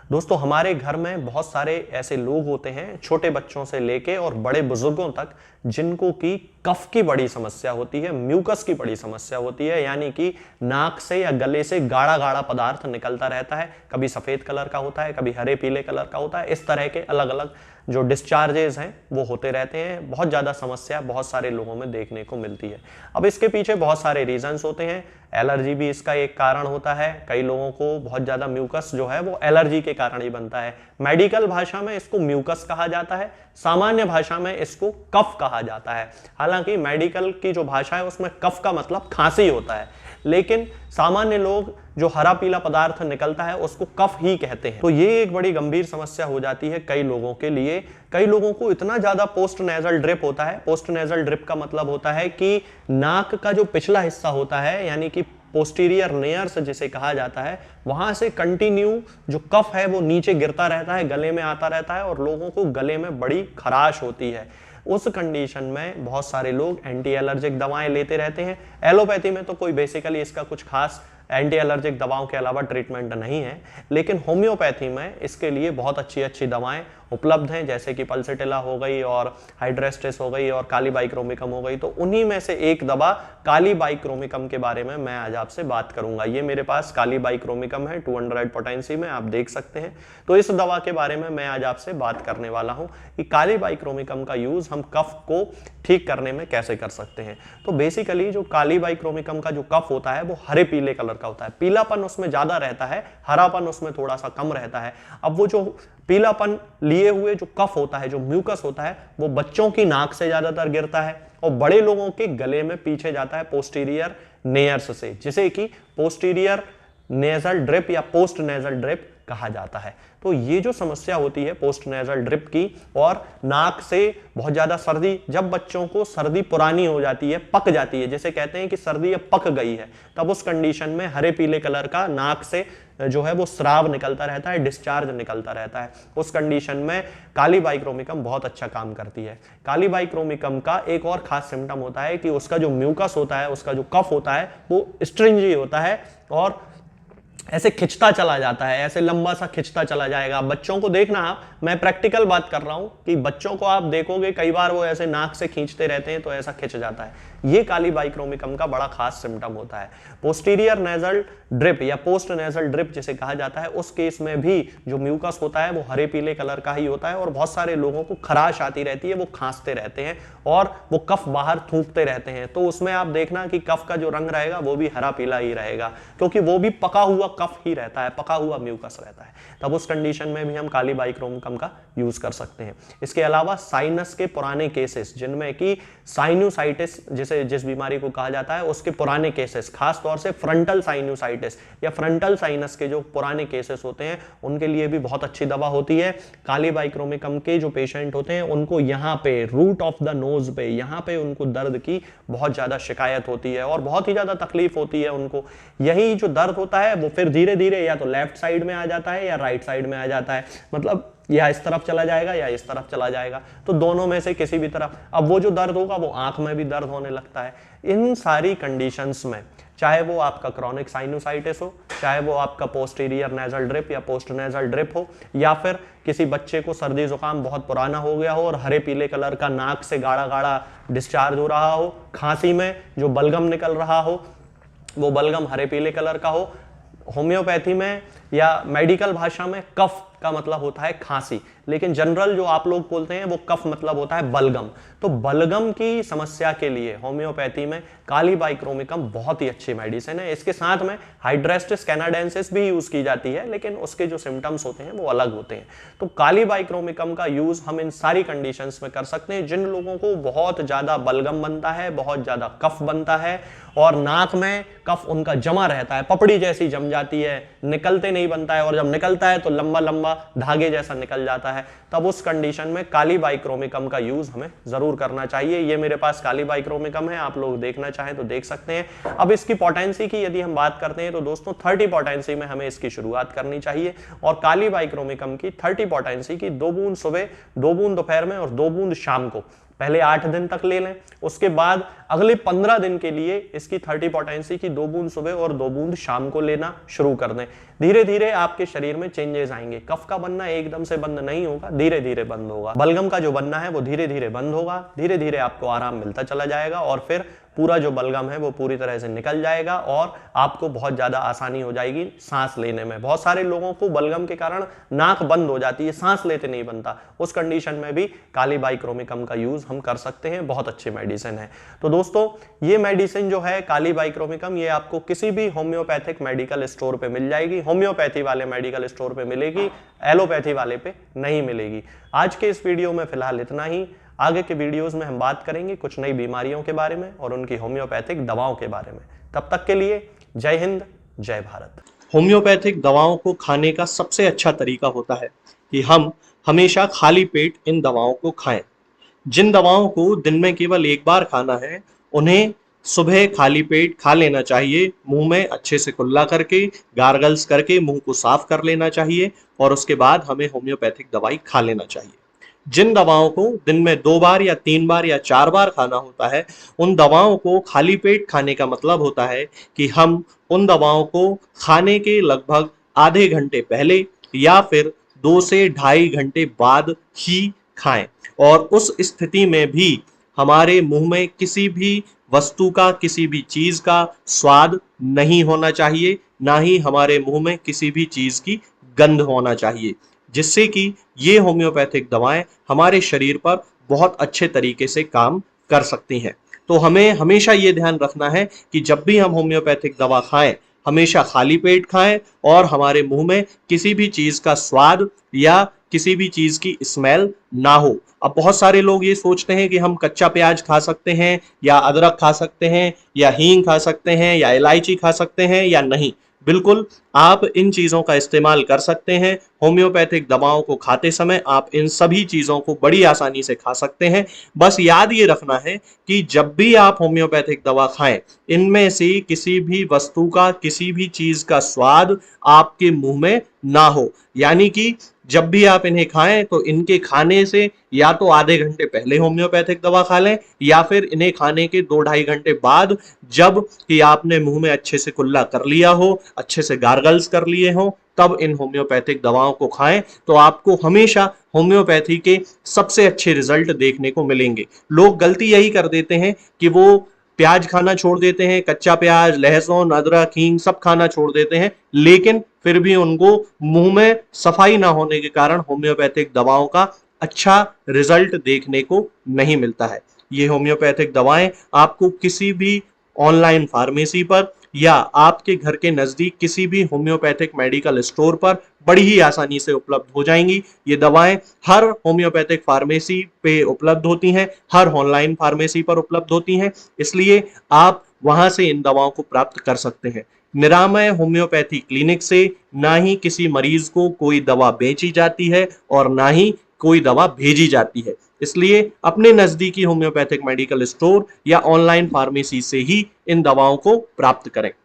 दोस्तों हमारे घर में बहुत सारे ऐसे लोग होते हैं, छोटे बच्चों से लेके और बड़े बुजुर्गों तक, जिनको की कफ की बड़ी समस्या होती है, म्यूकस की बड़ी समस्या होती है, यानी कि नाक से या गले से गाढ़ा गाढ़ा पदार्थ निकलता रहता है। कभी सफेद कलर का होता है, कभी हरे पीले कलर का होता है। इस तरह के अलग अलग जो डिस्चार्जेस हैं वो होते रहते हैं। बहुत ज़्यादा समस्या बहुत सारे लोगों में देखने को मिलती है। अब इसके पीछे बहुत सारे रीजंस होते हैं। एलर्जी भी इसका एक कारण होता है। कई लोगों को बहुत ज़्यादा म्यूकस जो है वो एलर्जी के कारण ही बनता है। मेडिकल भाषा में इसको म्यूकस कहा जाता है, सामान्य भाषा में इसको कफ कहा जाता है। हालांकि मेडिकल की जो भाषा है उसमें कफ का मतलब खांसी होता है, लेकिन सामान्य लोग जो हरा पीला पदार्थ निकलता है उसको कफ ही कहते हैं। तो ये एक बड़ी गंभीर समस्या हो जाती है कई लोगों के लिए। कई लोगों को इतना ज्यादा पोस्ट नेजल ड्रिप होता है। पोस्ट नेजल ड्रिप का मतलब होता है कि नाक का जो पिछला हिस्सा होता है, यानी कि पोस्टीरियर नेयर्स जिसे कहा जाता है, वहां से कंटिन्यू जो कफ है वो नीचे गिरता रहता है, गले में आता रहता है और लोगों को गले में बड़ी खराश होती है। उस कंडीशन में बहुत सारे लोग एंटी एलर्जिक दवाएं लेते रहते हैं। एलोपैथी में तो कोई बेसिकली इसका कुछ खास एंटी एलर्जिक दवाओं के अलावा ट्रीटमेंट नहीं है, लेकिन होम्योपैथी में इसके लिए बहुत अच्छी अच्छी दवाएं उपलब्ध हैं, जैसे कि पल्सिटिला हो गई और हाइड्रेस्टिस हो गई और काली बाइक्रोमिकम हो गई। तो उन्हीं में से एक दवा काली बाइक्रोमिकम के बारे में मैं आज आपसे बात करूंगा। ये मेरे पास काली बाइक्रोमिकम है 200 पोटेंसी में, आप देख सकते हैं। तो इस दवा के बारे में मैं आज आपसे बात करने वाला हूं कि काली बाइक्रोमिकम का यूज हम कफ को ठीक करने में कैसे कर सकते हैं। तो बेसिकली जो काली बाइक्रोमिकम का जो कफ होता है वो हरे पीले कलर का होता है। पीलापन उसमें ज्यादा रहता है, हरापन उसमें थोड़ा सा कम रहता है। अब वो जो पीलापन लिए हुए जो कफ होता है, जो म्यूकस होता है, वो बच्चों की नाक से ज्यादातर गिरता है और बड़े लोगों के गले में पीछे जाता है पोस्टीरियर नेयर्स से, जिसे कि पोस्टीरियर नेजल ड्रिप या पोस्ट नेजल ड्रिप कहा जाता है। तो ये जो समस्या होती है पोस्ट नेजल ड्रिप की, और नाक से बहुत ज्यादा सर्दी, जब बच्चों को सर्दी पुरानी हो जाती है, पक जाती है, जैसे कहते हैं कि सर्दी अब पक गई है, तब उस कंडीशन में हरे पीले कलर का नाक से जो है वो स्राव निकलता रहता है, डिस्चार्ज निकलता रहता है। उस कंडीशन में काली बाइक्रोमिकम बहुत अच्छा काम करती है। काली बाइक्रोमिकम का एक और खास सिम्टम होता है कि उसका जो म्यूकस होता है, उसका जो कफ होता है, वो स्ट्रिंजी होता है और ऐसे खिंचता चला जाता है, ऐसे लंबा सा खिंचता चला जाएगा। बच्चों को देखना आप, मैं प्रैक्टिकल बात कर रहा हूं कि बच्चों को आप देखोगे कई बार वो ऐसे नाक से खींचते रहते हैं तो ऐसा खिंच जाता है। ये काली बाइक्रोमिकम का बड़ा खास सिम्टम होता है। पोस्टीरियर नेजल ड्रिप या पोस्ट नेजल ड्रिप जिसे कहा जाता है, उस केस में भी जो म्यूकस होता है वो हरे पीले कलर का ही होता है और बहुत सारे लोगों को खराश आती रहती है, वो खांसते रहते हैं और वो कफ बाहर थूकते रहते हैं। तो उसमें आप देखना कि कफ का जो रंग रहेगा वो भी हरा पीला ही रहेगा, क्योंकि वो भी पका हुआ कफ ही रहता है, पका हुआ म्यूकस रहता है। तब उस कंडीशन में भी हम काली बाइक्रोमिकम का यूज कर सकते हैं। इसके अलावा साइनस के पुराने केसेस, जिनमें कि साइनोसाइटिस जिस बीमारी को कहा जाता है, उसके पुराने केसेस, खास तौर से फ्रंटल साइनोसाइटिस या फ्रंटल साइनस के जो पुराने केसेस होते हैं, उनके लिए भी बहुत अच्छी दवा होती है। काली बाइक्रोमिकम के जो पेशेंट होते हैं उनको यहाँ पे रूट ऑफ द नोज पे, यहाँ पे उनको दर्द की बहुत ज्यादा शिकायत होती है और बहुत ही ज्यादा तकलीफ होती है उनको। यही जो दर्द होता है वो फिर धीरे धीरे या तो लेफ्ट साइड में आ जाता है या राइट साइड में आ जाता है, मतलब या इस तरफ चला जाएगा या इस तरफ चला जाएगा, तो दोनों में से किसी भी तरफ। अब वो जो दर्द होगा वो आंख में भी दर्द होने लगता है। इन सारी कंडीशंस में, चाहे वो आपका क्रॉनिक साइनोसाइटिस हो, चाहे वो आपका पोस्टीरियर नेजल ड्रिप या पोस्ट नेजल ड्रिप हो, या फिर किसी बच्चे को सर्दी जुकाम बहुत पुराना हो गया हो और हरे पीले कलर का नाक से गाढ़ा गाढ़ा डिस्चार्ज हो रहा हो, खांसी में जो बलगम निकल रहा हो वो बलगम हरे पीले कलर का हो। होम्योपैथी में या मेडिकल भाषा में कफ का मतलब होता है खांसी, लेकिन जनरल जो आप लोग बोलते हैं वो कफ मतलब होता है बलगम। तो बलगम की समस्या के लिए होम्योपैथी में काली बाइक्रोमिकम बहुत ही अच्छी मेडिसिन है। इसके साथ में हाइड्रेस्टिस कैनाडेंसिस भी यूज की जाती है, लेकिन उसके जो सिम्टम्स होते हैं वो अलग होते हैं। तो काली बाइक्रोमिकम का यूज हम इन सारी कंडीशंस में कर सकते हैं। जिन लोगों को बहुत ज्यादा बलगम बनता है, बहुत ज्यादा कफ बनता है और नाक में कफ उनका जमा रहता है, पपड़ी जैसी जम जाती है, निकलते नहीं बनता है, और जब निकलता है तो लंबा लंबा धागे जैसा निकल जाता है, तब उस कंडीशन में काली बाइक्रोमिकम का यूज हमें जरूर करना चाहिए। ये मेरे पास काली बाइक्रोमिकम है, आप लोग देखना चाहें तो देख सकते हैं। अब इसकी पोटेंसी की यदि हम बात करते हैं तो दोस्तों 30 पोटेंसी में हमें इसकी शुरुआत करनी चाहिए। और काली बाइक्रोमिकम की 30 पोटेंसी की 2 बूंद सुबह, 2 बूंद दोपहर में और 2 बूंद शाम को पहले 8 दिन तक ले लें, उसके बाद अगले 15 दिन के लिए इसकी 30 पोटेंसी की 2 बूंद सुबह और 2 बूंद शाम को लेना शुरू कर दें। धीरे धीरे आपके शरीर में चेंजेस आएंगे। कफ का बनना एकदम से बंद नहीं होगा, धीरे धीरे बंद होगा। बलगम का जो बनना है वो धीरे धीरे बंद होगा, धीरे धीरे आपको आराम मिलता चला जाएगा और फिर पूरा जो बलगम है वो पूरी तरह से निकल जाएगा और आपको बहुत ज्यादा आसानी हो जाएगी सांस लेने में। बहुत सारे लोगों को बलगम के कारण नाक बंद हो जाती है, सांस लेते नहीं बनता। उस कंडीशन में भी काली बाइक्रोमिकम का यूज हम कर सकते हैं, बहुत अच्छी मेडिसिन है। तो दोस्तों ये मेडिसिन जो है काली बाइक्रोमिकम, ये आपको किसी भी होम्योपैथिक मेडिकल स्टोर पे मिल जाएगी। होम्योपैथी वाले मेडिकल स्टोर पे मिलेगी, एलोपैथी वाले पे नहीं मिलेगी। आज के इस वीडियो में फिलहाल इतना ही। आगे के वीडियोस में हम बात करेंगे कुछ नई बीमारियों के बारे में और उनकी होम्योपैथिक दवाओं के बारे में। तब तक के लिए जय हिंद, जय भारत। होम्योपैथिक दवाओं को खाने का सबसे अच्छा तरीका होता है कि हम हमेशा खाली पेट इन दवाओं को खाएं। जिन दवाओं को दिन में केवल एक बार खाना है, उन्हें सुबह खाली पेट खा लेना चाहिए। मुंह में अच्छे से कुल्ला करके, गार्गल्स करके मुंह को साफ कर लेना चाहिए और उसके बाद हमें होम्योपैथिक दवाई खा लेना चाहिए। जिन दवाओं को दिन में 2 बार या 3 बार या 4 बार खाना होता है, उन दवाओं को खाली पेट खाने का मतलब होता है कि हम उन दवाओं को खाने के लगभग आधे घंटे पहले या फिर 2 से ढाई घंटे बाद ही खाएं। और उस स्थिति में भी हमारे मुंह में किसी भी वस्तु का, किसी भी चीज का स्वाद नहीं होना चाहिए, ना ही हमारे मुंह में किसी भी चीज की गंध होना चाहिए, जिससे कि ये होम्योपैथिक दवाएं हमारे शरीर पर बहुत अच्छे तरीके से काम कर सकती हैं। तो हमें हमेशा ये ध्यान रखना है कि जब भी हम होम्योपैथिक दवा खाएं, हमेशा खाली पेट खाएं और हमारे मुंह में किसी भी चीज का स्वाद या किसी भी चीज की स्मेल ना हो। अब बहुत सारे लोग ये सोचते हैं कि हम कच्चा प्याज खा सकते हैं या अदरक खा सकते हैं या हींग खा सकते हैं या इलायची खा सकते हैं या नहीं। बिल्कुल आप इन चीजों का इस्तेमाल कर सकते हैं। होम्योपैथिक दवाओं को खाते समय आप इन सभी चीजों को बड़ी आसानी से खा सकते हैं। बस याद ये रखना है कि जब भी आप होम्योपैथिक दवा खाएं, इनमें से किसी भी वस्तु का, किसी भी चीज का स्वाद आपके मुंह में ना हो। यानी कि जब भी आप इन्हें खाएं तो इनके खाने से या तो आधे घंटे पहले होम्योपैथिक दवा खा लें या फिर इन्हें खाने के 2-ढाई घंटे बाद, जब कि आपने मुंह में अच्छे से कुल्ला कर लिया हो, अच्छे से गार्गल्स कर लिए हो, तब इन होम्योपैथिक दवाओं को खाएं। तो आपको हमेशा होम्योपैथी के सबसे अच्छे रिजल्ट देखने को मिलेंगे। लोग गलती यही कर देते हैं कि वो प्याज खाना छोड़ देते हैं, कच्चा प्याज, लहसुन, अदरक, हींग सब खाना छोड़ देते हैं, लेकिन फिर भी उनको मुंह में सफाई ना होने के कारण होम्योपैथिक दवाओं का अच्छा रिजल्ट देखने को नहीं मिलता है। ये होम्योपैथिक दवाएं आपको किसी भी ऑनलाइन फार्मेसी पर या आपके घर के नजदीक किसी भी होम्योपैथिक मेडिकल स्टोर पर बड़ी ही आसानी से उपलब्ध हो जाएंगी। ये दवाएं हर होम्योपैथिक फार्मेसी पे उपलब्ध होती हैं, हर ऑनलाइन फार्मेसी पर उपलब्ध होती हैं, इसलिए आप वहां से इन दवाओं को प्राप्त कर सकते हैं। निरामय होम्योपैथी क्लिनिक से ना ही किसी मरीज को कोई दवा बेची जाती है और ना ही कोई दवा भेजी जाती है। इसलिए अपने नजदीकी होम्योपैथिक मेडिकल स्टोर या ऑनलाइन फार्मेसी से ही इन दवाओं को प्राप्त करें।